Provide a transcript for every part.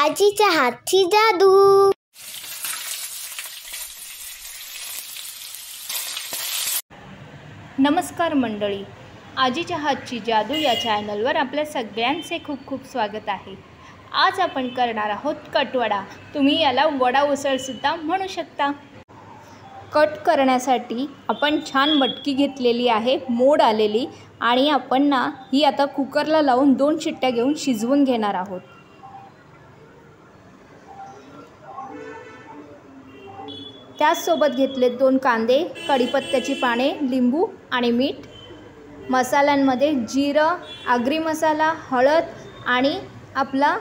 आजीच्या हातची जादू। नमस्कार मंडळी, आजीच्या हातची जादू या चॅनलवर आपल्या सगळ्यांचे खूप खूप स्वागत आहे। आज आपण करणार आहोत कटवडा। तुम्ही याला वडा उसळसुद्धा म्हणू शकता। कट करण्यासाठी आपण छान मटकी घेतलेली आहे, मोड आलेली, आणि आपण ही आता कुकरला लावून 2 शिट्ट्या घेऊन शिजवून घेणार आहोत। त्याचसोबत घेतले 2 कांदे, कढीपत्त्याची पाने, लिंबू आणि मीठ। मसाल्यांमध्ये जिरं, आगरी मसाला, हळद आणि आपला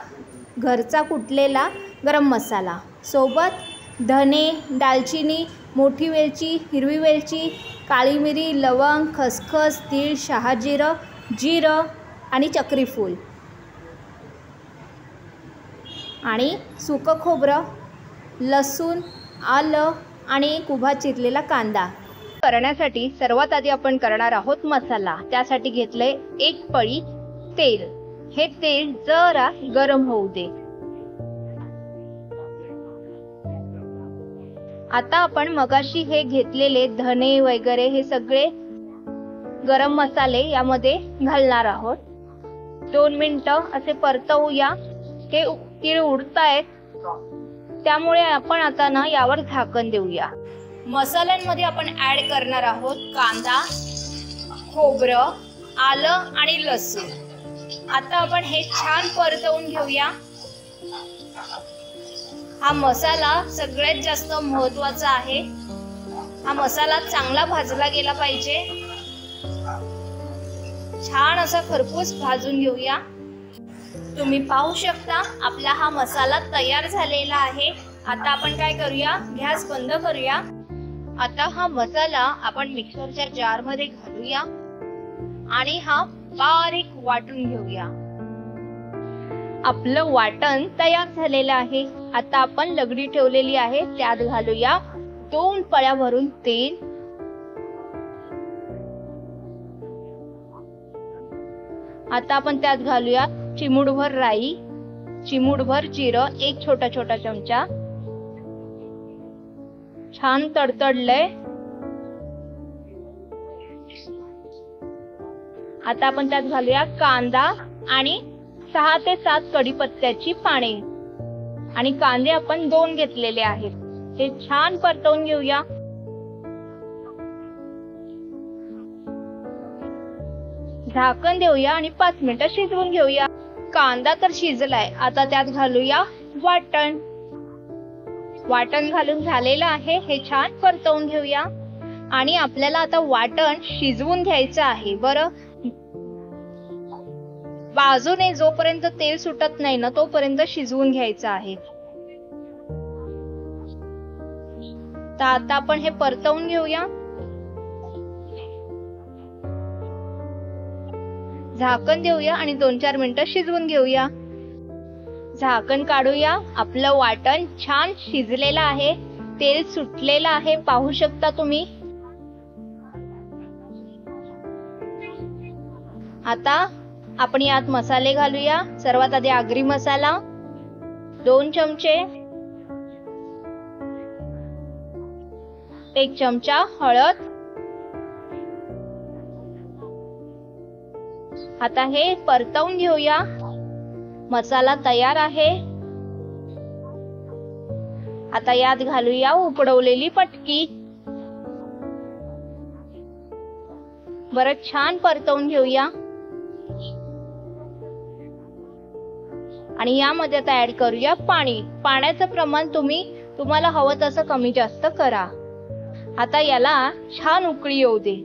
घरचा कुटलेला गरम मसाला, सोबत धने, दालचिनी, मोठी वेलची, हिरवी वेलची, काळी मिरी, लवंग, खसखस, तीळ, शहाजिरं, जिरं आणि चक्री फूल आणि सुकं खोबरं, लसूण, आलं आणि उभा चिरलेला कांदा। करण्यासाठी सर्वात आधी आपण करणार आहोत मसाला। त्यासाठी घेतले 1 पळी तेल। हे तेल जरा गरम होऊ दे। आता आपण मगाशी हे घेतलेले धने वगैरे हे सगळे गरम मसाले यामध्ये घालणार आहोत। 2 मिनिटं असे परतवूया। हे तीळ उडतायत, त्यामुळे आपण आता यावर झाकण देऊया। मसाल्यांमध्ये आपण ऍड करणार आहोत कांदा, खोबरं, आलं आणि लसूण। आता आपण हे छान परतवून घेऊया। हा मसाला सगळ्यात जास्त महत्त्वाचा आहे। हा मसाला चांगला भाजला गेला पाहिजे। छान असा खरपूस भाजून घेऊया। तुम्ही पाहू शकता आपला हा मसाला तयार झालेला आहे। आता आपण काय करूया, गॅस बंद करूया। आता हा मसाला आपण मिक्सरच्या जार मध्ये घालूया आणि हा बारीक वाटून घेऊया। आपलं वाटण तयार झालेलं आहे। आता आपण लगडी ठेवलेली आहे त्यात घालूया 2 पळ्या भरून तेल। आता आपण त्यात घालूया चिमूटभर राई, चिमूटभर जिरं, 1 छोटा चमचा। छान तडतडलंय। आता आपण त्यात घालूया कांदा आणि 6 ते 7 कढीपत्त्याची पाने, आणि कांदे आपण 2 घेतलेले आहेत। हे छान परतवून घेऊया। झाकण देऊया आणि 5 मिनिटं शिजवून घेऊया। कांदा तर शिजलाय। आता त्यात घालूया वाटण। वाटण घालून झालेलं आहे। हे छान परतवून घेऊया आणि आपल्याला आता वाटण शिजवून घ्यायचं आहे। बरं, बाजूने जोपर्यंत तेल सुटत नाही ना तोपर्यंत शिजवून घ्यायचं आहे। तर आता आपण हे परतवून घेऊया। झाकण देऊया आणि 2-4 मिनिटं शिजवून घेऊया। झाकण काढूया। आपलं वाटण छान शिजलेलं आहे, तेल सुटलेलं आहे, पाहू शकता तुम्ही। आता आपण यात मसाले घालूया। सर्वात आधी आगरी मसाला 2 चमचे, 1 चमचा हळद। आता हे परतवून घेऊया। मसाला तयार आहे। आता यात घालूया उकडवलेली मटकी। बरं, छान परतवून घेऊया आणि यामध्ये आता ऍड करूया पाणी। पाण्याचं प्रमाण तुम्हाला हवं तसं कमी जास्त करा। आता याला छान उकळी येऊ दे।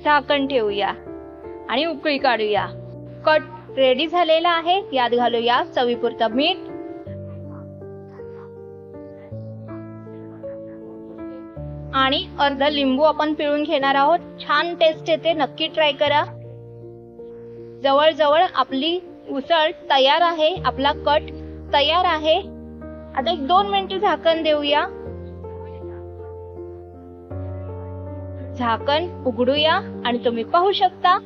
झाकण ठेवूया आणि उकळी काढूया। कट रेडी झालेला आहे। यात घालूया चवीपुरतं मीठ आणि अर्धा लिंबू आपण पिळून घेणार आहोत। छान टेस्ट येते, नक्की ट्राय करा। जवळजवळ आपली उसळ तयार आहे, आपला कट तयार आहे। आता 1-2 मिनिटं झाकण देऊया। झाकण उघडूया आणि तुम्ही पाहू शकता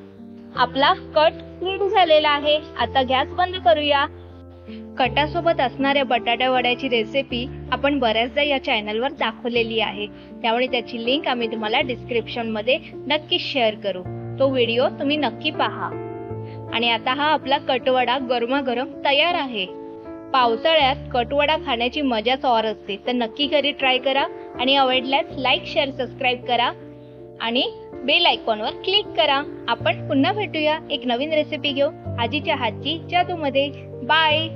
आपला कट रेडी झालेला आहे. आता गॅस बंद करूया. कटासोबत असणाऱ्या बटाटा वड्याची रेसिपी आपण बऱ्याचदा या चॅनलवर दाखवलेली आहे, त्यामुळे त्याची लिंक आम्ही तुम्हाला डिस्क्रिप्शन मध्ये नक्की शेअर करू. तो व्हिडिओ तुम्ही नक्की पहा. आणि आता हा आपला कटवडा गरमागरम तयार आहे. पावसाळ्यात कटवडा खाण्याची मजाच और असते, तर नक्की घरी ट्राय करा. आणि आवडल्यास लाईक, शेअर, सबस्क्राईब करा आणि बेल आयकॉनवर क्लिक करा. आपण पुन्हा भेटूया एक नवीन रेसिपी घेऊ आजीच्या हातची जादूमध्ये. बाय.